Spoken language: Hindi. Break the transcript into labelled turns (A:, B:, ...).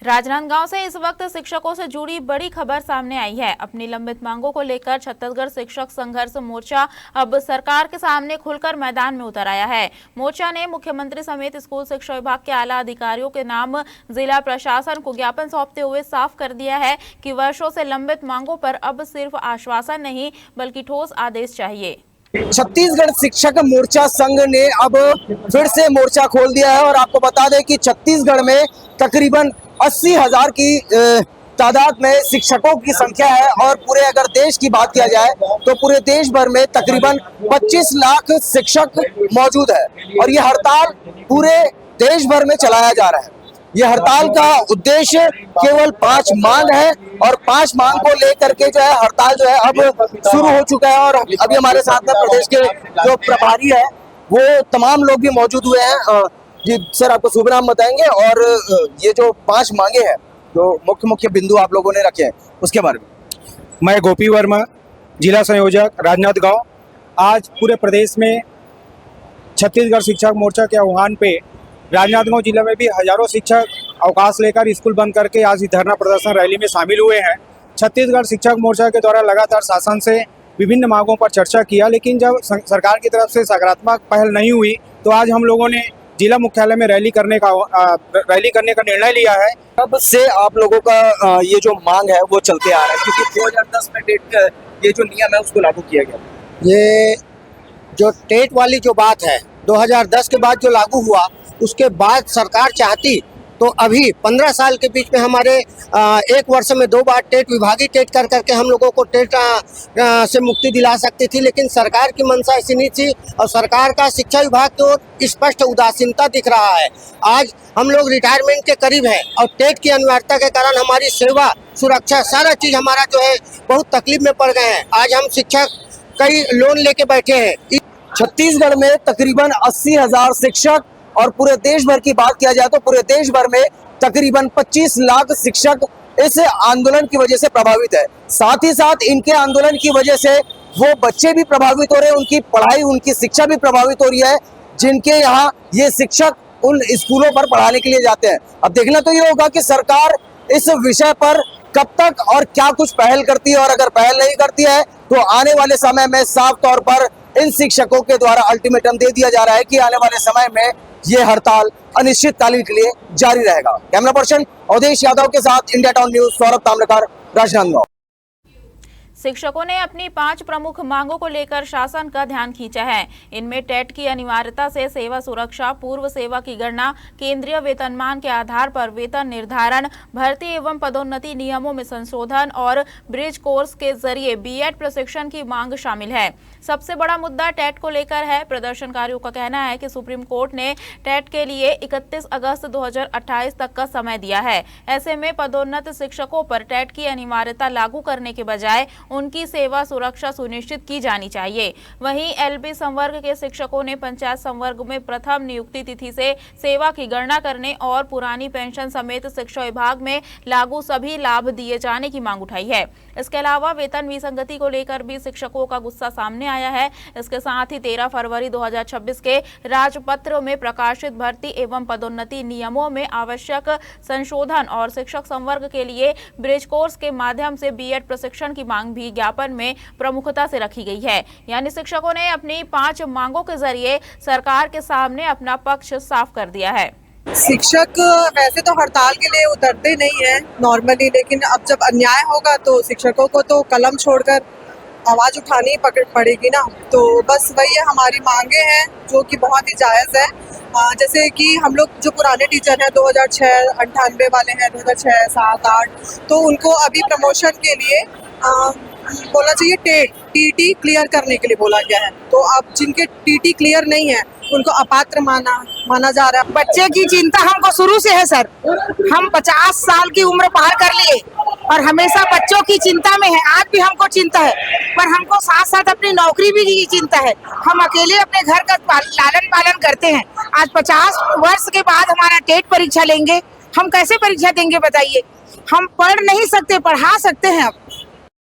A: राजनांदगांव से इस वक्त शिक्षकों से जुड़ी बड़ी खबर सामने आई है। अपनी लंबित मांगों को लेकर छत्तीसगढ़ शिक्षक संघर्ष मोर्चा अब सरकार के सामने खुलकर मैदान में उतर आया है। मोर्चा ने मुख्यमंत्री समेत स्कूल शिक्षा विभाग के आला अधिकारियों के नाम जिला प्रशासन को ज्ञापन सौंपते हुए साफ कर दिया है कि वर्षों से लंबित मांगों पर अब सिर्फ आश्वासन नहीं बल्कि ठोस आदेश चाहिए।
B: छत्तीसगढ़ शिक्षक मोर्चा संघ ने अब फिर से मोर्चा खोल दिया है और आपको बता दें कि छत्तीसगढ़ में तकरीबन 80,000 की तादाद में शिक्षकों की संख्या है और पूरे अगर देश की बात किया जाए तो पूरे देश भर में तकरीबन 25 लाख शिक्षक मौजूद है और ये हड़ताल पूरे देश भर में चलाया जा रहा है। ये हड़ताल का उद्देश्य केवल 5 मांग है और 5 मांग को लेकर के जो है हड़ताल जो है अब शुरू हो चुका है और अभी हमारे साथ में प्रदेश के जो प्रभारी है वो तमाम लोग भी मौजूद हुए हैं। जी सर, आपको शुभ नाम बताएंगे और ये जो 5 मांगे हैं जो मुख्य बिंदु आप लोगों ने रखे हैं उसके बारे में।
C: मैं गोपी वर्मा, जिला संयोजक राजनांदगांव। आज पूरे प्रदेश में छत्तीसगढ़ शिक्षक मोर्चा के आह्वान पे राजनांदगांव जिले में भी हजारों शिक्षक अवकाश लेकर स्कूल बंद करके आज इस धरना प्रदर्शन रैली में शामिल हुए हैं। छत्तीसगढ़ शिक्षक मोर्चा के द्वारा लगातार शासन से विभिन्न मांगों पर चर्चा किया, लेकिन जब सरकार की तरफ से सकारात्मक पहल नहीं हुई तो आज हम लोगों ने जिला मुख्यालय में रैली करने का निर्णय लिया है।
B: कब से आप लोगों का ये जो मांग है वो चलते आ रहा है, क्योंकि 2010 में टेट ये जो नियम है उसको लागू किया गया।
D: ये जो टेट वाली जो बात है 2010 के बाद जो लागू हुआ उसके बाद सरकार चाहती तो अभी 15 साल के बीच में हमारे 1 वर्ष में 2 बार टेट विभागीय टेट कर करके हम लोगों को टेट से मुक्ति दिला सकती थी, लेकिन सरकार की मंशा ऐसी नहीं थी और सरकार का शिक्षा विभाग की स्पष्ट उदासीनता दिख रहा है। आज हम लोग रिटायरमेंट के करीब हैं और टेट की अनिवार्यता के कारण हमारी सेवा सुरक्षा सारा चीज़ हमारा जो है बहुत तकलीफ में पड़ गए हैं। आज हम शिक्षक कई लोन लेके बैठे हैं।
B: छत्तीसगढ़ में तकरीबन 80,000 शिक्षक और पूरे देश भर की बात किया जाए तो पूरे देश भर में तकरीबन 25 लाख शिक्षक इस आंदोलन की वजह से प्रभावित है। साथ ही साथ इनके आंदोलन की वजह से वो बच्चे भी प्रभावित हो रहे हैं, उनकी पढ़ाई उनकी शिक्षा भी प्रभावित हो रही है जिनके यहाँ ये शिक्षक उन स्कूलों पर पढ़ाने के लिए जाते हैं। अब देखना तो ये होगा कि सरकार इस विषय पर कब तक और क्या कुछ पहल करती है और अगर पहल नहीं करती है तो आने वाले समय में साफ तौर पर इन शिक्षकों के द्वारा अल्टीमेटम दे दिया जा रहा है कि आने वाले समय में ये हड़ताल अनिश्चितकालीन के लिए जारी रहेगा। कैमरा पर्सन अवधेश यादव के साथ India town news Saurabh Tamrakar, Rajnandgaon.
A: शिक्षकों ने अपनी 5 प्रमुख मांगों को लेकर शासन का ध्यान खींचा है। इनमें टेट की अनिवार्यता से सेवा सुरक्षा, पूर्व सेवा की गणना, केंद्रीय वेतनमान के आधार पर वेतन निर्धारण, भर्ती एवं पदोन्नति नियमों में संशोधन और ब्रिज कोर्स के जरिए बीएड प्रशिक्षण की मांग शामिल है। सबसे बड़ा मुद्दा टेट को लेकर है। प्रदर्शनकारियों का कहना है कि सुप्रीम कोर्ट ने टेट के लिए 31 अगस्त 2028 तक का समय दिया है। ऐसे में पदोन्नत शिक्षकों पर टेट की अनिवार्यता लागू करने के बजाय उनकी सेवा सुरक्षा सुनिश्चित की जानी चाहिए। वहीं एलबी संवर्ग के शिक्षकों ने पंचायत संवर्ग में प्रथम नियुक्ति तिथि से सेवा की गणना करने और पुरानी पेंशन समेत शिक्षा विभाग में लागू सभी लाभ दिए जाने की मांग उठाई है। इसके अलावा वेतन विसंगति को लेकर भी शिक्षकों का गुस्सा सामने आया है। इसके साथ ही 13 फरवरी 2026 के राजपत्र में प्रकाशित भर्ती एवं पदोन्नति नियमों में आवश्यक संशोधन और शिक्षक संवर्ग के लिए ब्रिज कोर्स के माध्यम से बीएड प्रशिक्षण की मांग भी ज्ञापन में प्रमुखता से रखी गई है। यानी शिक्षकों ने अपनी 5 मांगों के जरिए सरकार के सामने अपना पक्ष साफ कर दिया है।
E: शिक्षक वैसे तो हड़ताल के लिए उतरते नहीं है नॉर्मली, लेकिन अब जब अन्याय होगा तो शिक्षकों को तो कलम छोड़कर आवाज़ उठानी पड़ेगी ना। तो बस वही है, हमारी मांगे हैं जो कि बहुत ही जायज़ है। जैसे कि हम लोग जो पुराने टीचर हैं 2006 98 वाले हैं 2006 7 8, तो उनको अभी प्रमोशन के लिए बोला चाहिए टेट टीटी क्लियर करने के लिए बोला गया है। तो अब जिनके टीटी क्लियर नहीं है उनको अपात्र माना जा रहा है।
F: बच्चे की चिंता हमको शुरू से है सर। हम 50 साल की उम्र पार कर लिए और हमेशा बच्चों की चिंता में है। आज भी हमको चिंता है, पर हमको साथ साथ अपनी नौकरी भी की चिंता है। हम अकेले अपने घर का लालन पालन करते हैं। आज 50 वर्ष के बाद हमारा टेट परीक्षा लेंगे, हम कैसे परीक्षा देंगे बताइए। हम पढ़ नहीं सकते, पढ़ा सकते हैं।